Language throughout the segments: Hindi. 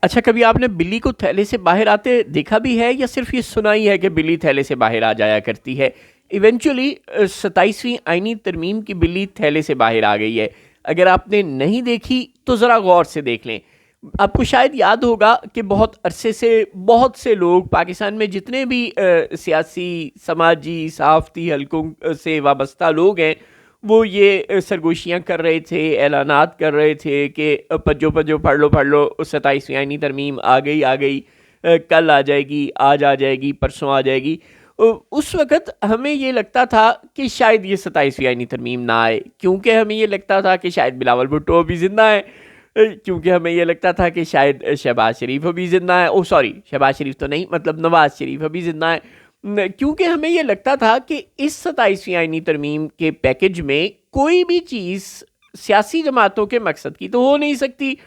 अच्छा, कभी आपने बिल्ली को थैले से बाहर आते देखा भी है या सिर्फ ये सुना ही है कि बिल्ली थैले से बाहर आ जाया करती है? इवेंचुअली 27वीं आईनी तरमीम की बिल्ली थैले से बाहर आ गई है। अगर आपने नहीं देखी तो ज़रा गौर से देख लें। आपको शायद याद होगा कि बहुत अरसे से बहुत से लोग पाकिस्तान में जितने भी सियासी, समाजी, सहाफ़ती हलकों से वाबस्ता लोग हैं, वो ये सरगोशियाँ कर रहे थे, ऐलानात कर रहे थे कि पज्जो पज्जो पढ़ लो 27वीं आईनी तरमीम आ गई, कल आ जाएगी, आज आ जाएगी, परसों आ जाएगी। उस वक़्त हमें ये लगता था कि शायद ये 27वीं आईनी तरमीम ना आए, क्योंकि हमें ये लगता था कि शायद बिलावल भुट्टो अभी ज़िंदा है, क्योंकि हमें ये लगता था कि शायद शहबाज शरीफ अभी ज़िंदा है। ओह सॉरी, शहबाज शरीफ तो नहीं, मतलब नवाज शरीफ अभी ज़िंदा है। क्योंकि हमें ये लगता था कि इस 27वीं आईनी तरमीम के पैकेज में कोई भी चीज़ सियासी जमातों के मकसद की तो हो नहीं सकती।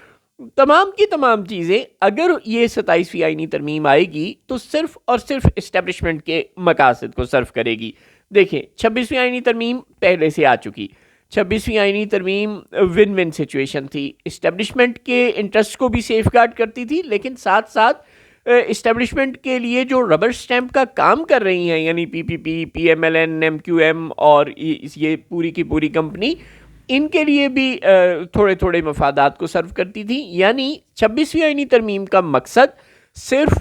तमाम की तमाम चीज़ें अगर ये 27वीं आईनी तरमीम आएगी तो सिर्फ और सिर्फ इस्टेब्लिशमेंट के मकासद को सर्व करेगी। देखें, 26वीं आईनी तरमीम पहले से आ चुकी। 26वीं आईनी तरमीम विन विन सिचुएशन थी, इस्टेब्लिशमेंट के इंटरेस्ट को भी सेफ गार्ड करती थी, लेकिन साथ साथ इस्टेब्लिशमेंट के लिए जो रबर स्टैंप का काम कर रही हैं, यानी पीपीपी, पीएमएलएन, एमक्यूएम और ये पूरी की पूरी कंपनी, इनके लिए भी थोड़े थोड़े मफादात को सर्व करती थी। यानी 26वीं आईनी तरमीम का मकसद सिर्फ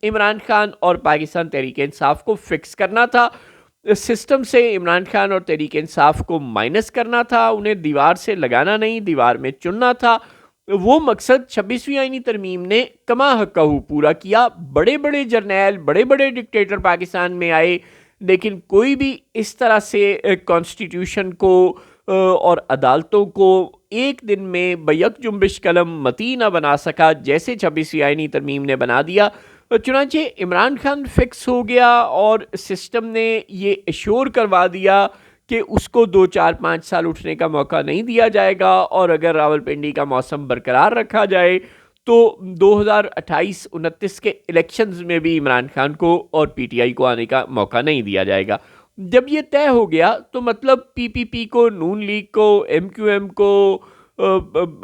इमरान खान और पाकिस्तान तहरीक इंसाफ को फिक्स करना था, सिस्टम से इमरान खान और तहरीक इंसाफ को माइनस करना था, उन्हें दीवार से लगाना नहीं, दीवार में चुनना था। वो मकसद 26वीं आईनी तरमीम ने कमा हक़हू पूरा किया। बड़े बड़े जर्नैल, बड़े बड़े डिक्टेटर पाकिस्तान में आए, लेकिन कोई भी इस तरह से कॉन्स्टिट्यूशन को और अदालतों को एक दिन में बैक जुम्बिश कलम मती ना बना सका जैसे 26वीं आईनी तरमीम ने बना दिया। चुनांचे इमरान खान फिक्स हो गया और सिस्टम ने ये एश्योर करवा दिया कि उसको 2 4 5 साल उठने का मौका नहीं दिया जाएगा, और अगर रावलपिंडी का मौसम बरकरार रखा जाए तो 2028-29 के इलेक्शंस में भी इमरान खान को और पीटीआई को आने का मौका नहीं दिया जाएगा। जब ये तय हो गया तो मतलब पीपीपी को, नून लीग को, एमक्यूएम को,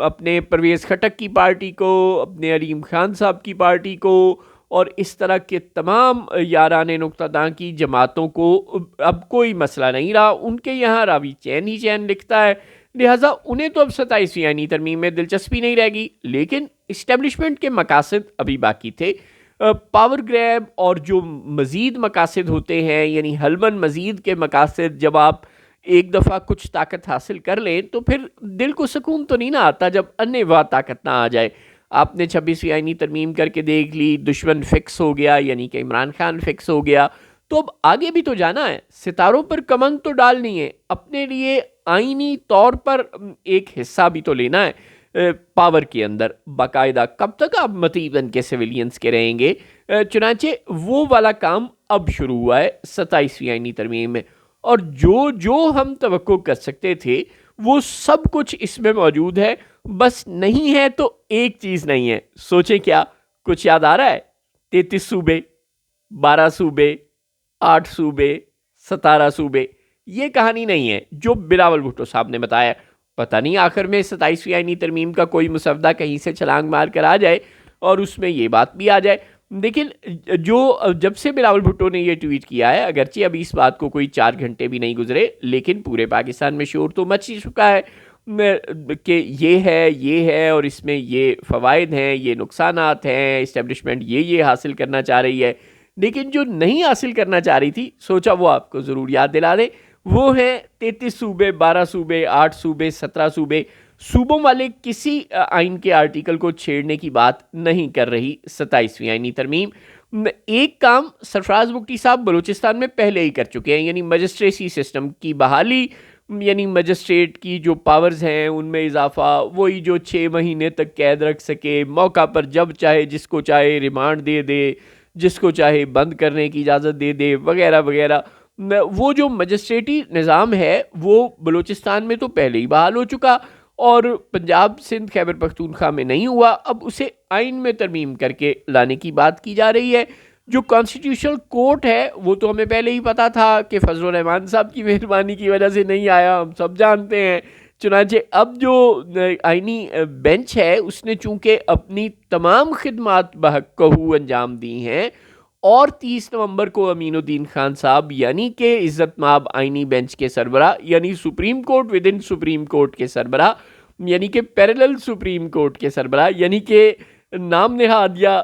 अपने परवेज़ खटक की पार्टी को, अपने अलीम खान साहब की पार्टी को और इस तरह के तमाम यारान नुक्तादां की जमातों को अब कोई मसला नहीं रहा। उनके यहाँ रावी चैन ही चैन लिखता है, लिहाजा उन्हें तो अब 27वीं आईनी तरमीम में दिलचस्पी नहीं रहेगी। लेकिन इस्टेब्लिशमेंट के मकासद अभी बाकी थे। पावर ग्रैब और जो मज़ीद मकासद होते हैं, यानी हलमन मज़ीद के मकासद, जब आप एक दफ़ा कुछ ताकत हासिल कर लें तो फिर दिल को सुकून तो नहीं ना आता जब अन्य वह ताकत ना आ जाए। आपने 26वीं आईनी तरमीम करके देख ली, दुश्मन फिक्स हो गया, यानी कि इमरान खान फिक्स हो गया, तो अब आगे भी तो जाना है, सितारों पर कमंद तो डालनी है, अपने लिए आईनी तौर पर एक हिस्सा भी तो लेना है पावर के अंदर बाकायदा। कब तक आप मती बन के सिविलियंस के रहेंगे? चुनांचे वो वाला काम अब शुरू हुआ है 27वीं आईनी तरमीम में, और जो जो हम तवक्को कर सकते थे वो सब कुछ इसमें मौजूद है। बस नहीं है तो एक चीज़ नहीं है, सोचें क्या? कुछ याद आ रहा है? 33 सूबे, 12 सूबे, 8 सूबे, 17 सूबे, ये कहानी नहीं है जो बिलावल भुट्टो साहब ने बताया। पता नहीं आखिर में 27वीं आईनी तरमीम का कोई मुसवदा कहीं से छलांग मार कर आ जाए और उसमें ये बात भी आ जाए। लेकिन जो जब से बिलावल भुट्टो ने ये ट्वीट किया है, अगरचे अभी इस बात को कोई 4 घंटे भी नहीं गुजरे, लेकिन पूरे पाकिस्तान में शोर तो मच ही चुका है कि ये है और इसमें ये फ़वाइद हैं, ये नुकसानात हैं, इस्टेब्लिशमेंट ये हासिल करना चाह रही है। लेकिन जो नहीं हासिल करना चाह रही थी, सोचा वो आपको ज़रूर याद दिला दें। वो है 33 सूबे, 12 सूबे, 8 सूबे, 17 सूबे। सूबों वाले किसी आइन के आर्टिकल को छेड़ने की बात नहीं कर रही 27वीं आईनी तरमीम। एक काम सरफराज बुगटी साहब बलूचिस्तान में पहले ही कर चुके हैं, यानी मजिस्ट्रेसी सिस्टम की बहाली, यानी मजिस्ट्रेट की जो पावर्स हैं उनमें इजाफा, वही जो 6 महीने तक कैद रख सके, मौका पर जब चाहे जिसको चाहे रिमांड दे दे, जिसको चाहे बंद करने की इजाज़त दे दे, वगैरह वगैरह। वो जो मजिस्ट्रेटी निज़ाम है वो बलूचिस्तान में तो पहले ही बहाल हो चुका और पंजाब, सिंध, खैबर पख्तूनख्वा में नहीं हुआ। अब उसे आइन में तरमीम करके लाने की बात की जा रही है। जो कॉन्स्टिट्यूशनल कोर्ट है वो तो हमें पहले ही पता था कि फजलुर रहमान साहब की मेहरबानी की वजह से नहीं आया, हम सब जानते हैं। चुनांचे अब जो आईनी बेंच है उसने चूंकि अपनी तमाम खिदमात बहक्कहू अंजाम दी हैं और 30 नवंबर को अमीनुद्दीन खान साहब यानी कि इज्जत माब आईनी बेंच के सरबरा यानी supreme court with in supreme court के सरबरा यानी कि पैरेलल सुप्रीम कोर्ट के सरबरा यानी कि नाम नहाद या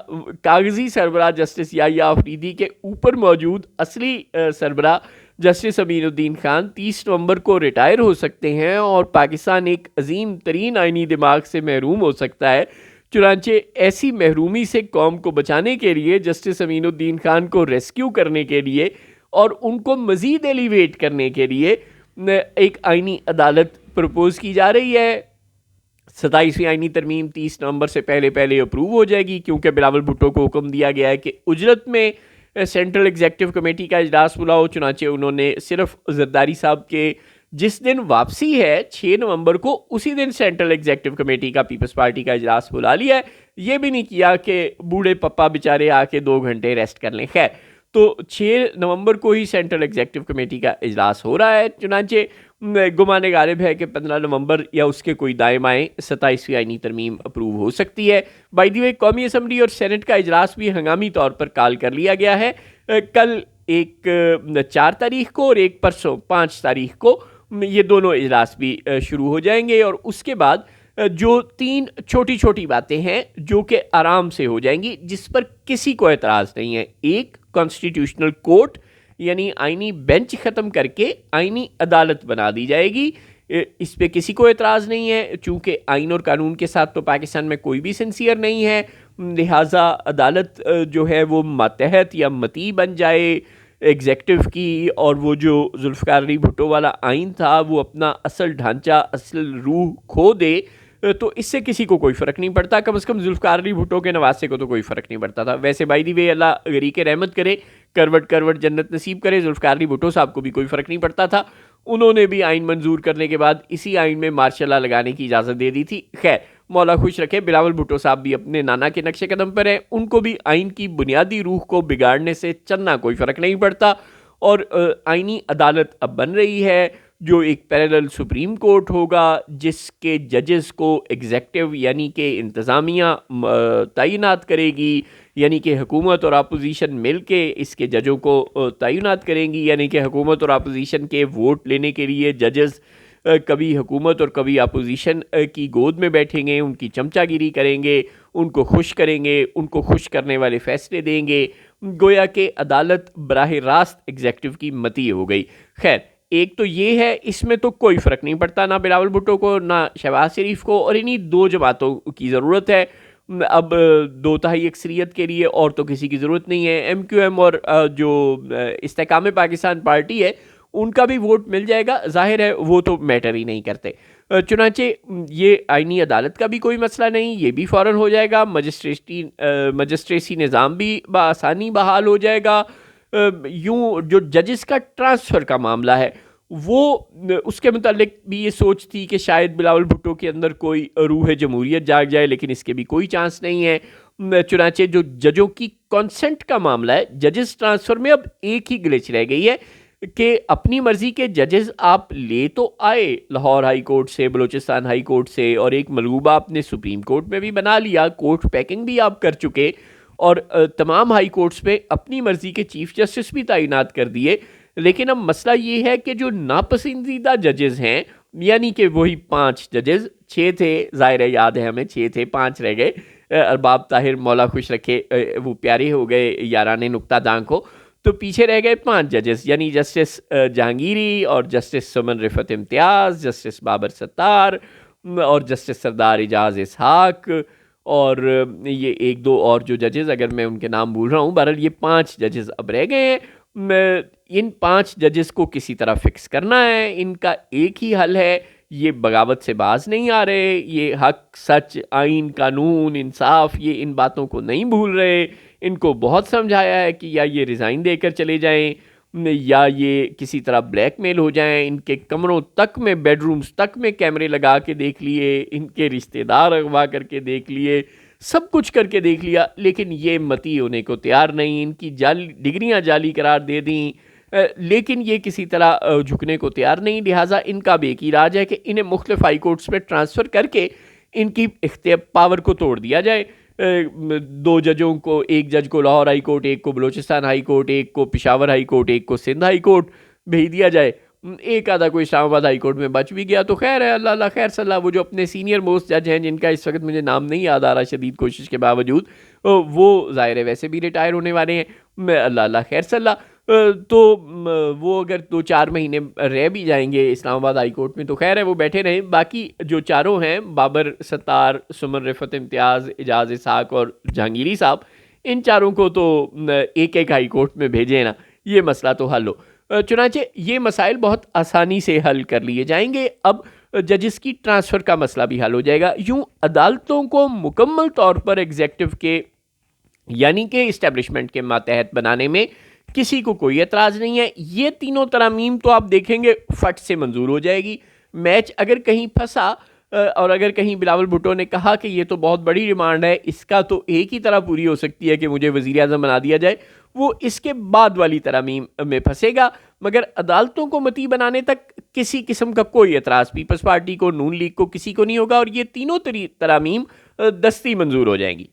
कागजी सरबरा जस्टिस याहिया अफरीदी के ऊपर मौजूद असली सरबरा जस्टिस अमीनुद्दीन खान 30 नवंबर को रिटायर हो सकते हैं और पाकिस्तान एक अजीम तरीन आइनी दिमाग से महरूम हो सकता है। चुनांचे ऐसी महरूमी से कौम को बचाने के लिए जस्टिस अमीनुद्दीन खान को रेस्क्यू करने के लिए और उनको मज़ीद एलिवेट करने के लिए एक आइनी अदालत प्रपोज की जा रही है। 27वीं आइनी तरमीम 30 नवंबर से पहले अप्रूव हो जाएगी क्योंकि बिलावल भुट्टो को हुक्म दिया गया है कि उजरत में सेंट्रल एग्जेक्टिव कमेटी का इजलास बुलाओ। चुनांचे उन्होंने सिर्फ जरदारी साहब के जिस दिन वापसी है 6 नवंबर को उसी दिन सेंट्रल एग्जेक्टिव कमेटी का पीपल्स पार्टी का इजलास बुला लिया है। ये भी नहीं किया कि बूढ़े पप्पा बेचारे आके 2 घंटे रेस्ट कर लें। खैर, तो 6 नवंबर को ही सेंट्रल एग्जेक्टिव कमेटी का इजलास हो रहा है। चुनांचे गुमाने गालिब है कि 15 नवंबर या उसके कोई दाएं बाएं 27वीं आइनी तरमीम अप्रूव हो सकती है। बाय द वे, कौमी असम्बली और सेनेट का इजलास भी हंगामी तौर पर कॉल कर लिया गया है। कल एक 4 तारीख को और एक परसों 5 तारीख को ये दोनों इजलास भी शुरू हो जाएंगे और उसके बाद जो 3 छोटी छोटी बातें हैं जो कि आराम से हो जाएंगी जिस पर किसी को एतराज़ नहीं है। एक, कॉन्स्टिट्यूशनल कोर्ट यानी आईनी बेंच ख़त्म करके आईनी अदालत बना दी जाएगी। इस पे किसी को एतराज़ नहीं है चूँकि आइन और कानून के साथ तो पाकिस्तान में कोई भी सिंसियर नहीं है, लिहाजा अदालत जो है वो मातहत या मती बन जाए एग्जेक्टिव की और वो जो जुल्फ़िकार अली भुट्टो वाला आइन था वो अपना असल ढांचा असल रूह खो दे, तो इससे किसी को कोई फ़र्क नहीं पड़ता। कम से कम जुल्फ़िकार अली भुट्टो के नवासे को तो कोई फ़र्क नहीं पड़ता था। वैसे बाय द वे अल्लाह गरी के रहमत करे, करवट जन्नत नसीब करे, जुल्फ़िकार अली भुट्टो साहब को भी कोई फ़र्क नहीं पड़ता था। उन्होंने भी आइन मंजूर करने के बाद इसी आइन में मार्शल लॉ लगाने की इजाज़त दे दी थी। खैर, मौला खुश रखे, बिलावल भुट्टो साहब भी अपने नाना के नक्शे कदम पर हैं। उनको भी आइन की बुनियादी रूह को बिगाड़ने से चन्ना कोई फ़र्क नहीं पड़ता और आइनी अदालत अब बन रही है जो एक पैरेलल सुप्रीम कोर्ट होगा जिसके जजेस को एग्जेक्टिव यानी कि इंतज़ामिया तैनात करेगी, यानी कि हुकूमत और अपोजिशन मिल के इसके जजों को तैनात करेंगी, यानी कि हुकूमत और अपोजिशन के वोट लेने के लिए जजेस कभी हुकूमत और कभी अपोजिशन की गोद में बैठेंगे, उनकी चमचागिरी करेंगे, उनको खुश करेंगे, उनको खुश करने वाले फैसले देंगे। गोया कि अदालत बराह रास्त एग्जेक्टिव की मती हो गई। खैर, एक तो ये है, इसमें तो कोई फ़र्क नहीं पड़ता ना बिलावल भुट्टो को ना शहबाज शरीफ को, और इन्हीं 2 जमातों की ज़रूरत है। अब 2 तिहाई अक्सरियत के लिए और तो किसी की ज़रूरत नहीं है। MQM और जो इस्तेकाम पाकिस्तान पार्टी है उनका भी वोट मिल जाएगा, जाहिर है वो तो मैटर ही नहीं करते। चुनांचे ये आइनी अदालत का भी कोई मसला नहीं, ये भी फ़ौरन हो जाएगा। मजिस्ट्रेसी निज़ाम भी आसानी बहाल हो जाएगा। यूँ जो जजेस का ट्रांसफ़र का मामला है वो उसके मुतालिक भी ये सोच थी कि शायद बिलावल भुट्टो के अंदर कोई रूह जमहूरियत जाग जाए, लेकिन इसके भी कोई चांस नहीं है। चुनांचे जो जजों की कॉन्सेंट का मामला है, जजेस ट्रांसफ़र में अब एक ही ग्लिच रह गई है कि अपनी मर्ज़ी के जजेस आप ले तो आए लाहौर हाई कोर्ट से, बलूचिस्तान हाई कोर्ट से, और एक मलबूबा आपने सुप्रीम कोर्ट में भी बना लिया, कोर्ट पैकिंग भी आप कर चुके और तमाम हाई कोर्ट्स में अपनी मर्ज़ी के चीफ जस्टिस भी तैनात कर दिए। लेकिन अब मसला ये है कि जो नापसंदीदा जजेस हैं, यानी कि वही 5 जजेस, 6 थे, ज़ाहिर है याद है हमें, 6 थे, 5 रह गए। अरबाब ताहिर मौला खुश रखे वो प्यारे हो गए याराने नुक्ता दांग को, तो पीछे रह गए 5 जजेस, यानी जस्टिस जहांगीरी और जस्टिस सुमन रिफत इम्तियाज़, जस्टिस बाबर सत्तार और जस्टिस सरदार एजाज इसहाक और ये 1-2 और जो जजेस, अगर मैं उनके नाम भूल रहा हूँ। बहरहाल ये 5 जजेस अब रह गए हैं। इन 5 जजेस को किसी तरह फिक्स करना है। इनका एक ही हल है, ये बगावत से बाज नहीं आ रहे, ये हक सच आइन कानून इंसाफ ये इन बातों को नहीं भूल रहे। इनको बहुत समझाया है कि या ये रिज़ाइन देकर चले जाएं या ये किसी तरह ब्लैकमेल हो जाएं। इनके कमरों तक में, बेडरूम्स तक में कैमरे लगा के देख लिए, इनके रिश्तेदार अगवा करके देख लिए, सब कुछ करके देख लिया, लेकिन ये मती होने को तैयार नहीं। इनकी जाली डिग्रियां जाली करार दे दी, लेकिन ये किसी तरह झुकने को तैयार नहीं, लिहाजा इनका भी एक ही राज है कि इन्हें मुख्तलिफ हाई कोर्ट्स में ट्रांसफ़र करके इनकी पावर को तोड़ दिया जाए। दो जजों को, एक जज को लाहौर हाई कोर्ट, एक को बलूचिस्तान हाई कोर्ट, एक को पेशावर हाई कोर्ट, एक को सिंध हाई कोर्ट भेज दिया जाए। एक आधा कोई इस्लामाबाद हाई कोर्ट में बच भी गया तो खैर है, अल्लाह अल्लाह खैर सल्ला। वो जो अपने सीनियर मोस्ट जज हैं, जिनका इस वक्त मुझे नाम नहीं याद आ रहा शदीद कोशिश के बावजूद, वो ज़ाहिर है वैसे भी रिटायर होने वाले हैं, मैं अल्लाह अल्लाह खैर सल्ला। तो वो अगर 2-4 महीने रह भी जाएंगे इस्लामाबाद हाई कोर्ट में तो खैर है, वो बैठे रहें। बाकी जो चारों हैं, बाबर सत्तार, सुमन रिफत इम्तियाज़, एजाज इसहाक और जहांगीरी साहब, इन चारों को तो एक एक हाई कोर्ट में भेजें ना, ये मसला तो हल हो। चुनांचे ये मसाइल बहुत आसानी से हल कर लिए जाएंगे। अब जजेस की ट्रांसफ़र का मसला भी हल हो जाएगा। यूं अदालतों को मुकम्मल तौर पर एग्जेक्टिव के यानी कि इस्टेब्लिशमेंट के मातहत बनाने में किसी को कोई एतराज़ नहीं है। ये तीनों तरामीम तो आप देखेंगे फट से मंजूर हो जाएगी। मैच अगर कहीं फंसा और अगर कहीं बिलावल भुट्टो ने कहा कि ये तो बहुत बड़ी डिमांड है, इसका तो एक ही तरह पूरी हो सकती है कि मुझे वज़ीर आज़म बना दिया जाए, वो इसके बाद वाली तरामीम में फंसेगा। मगर अदालतों को मती बनाने तक किसी किस्म का कोई एतराज़ पीपल्स पार्टी को, नून लीग को, किसी को नहीं होगा और ये तीनों तरामीम दस्ती मंजूर हो जाएंगी।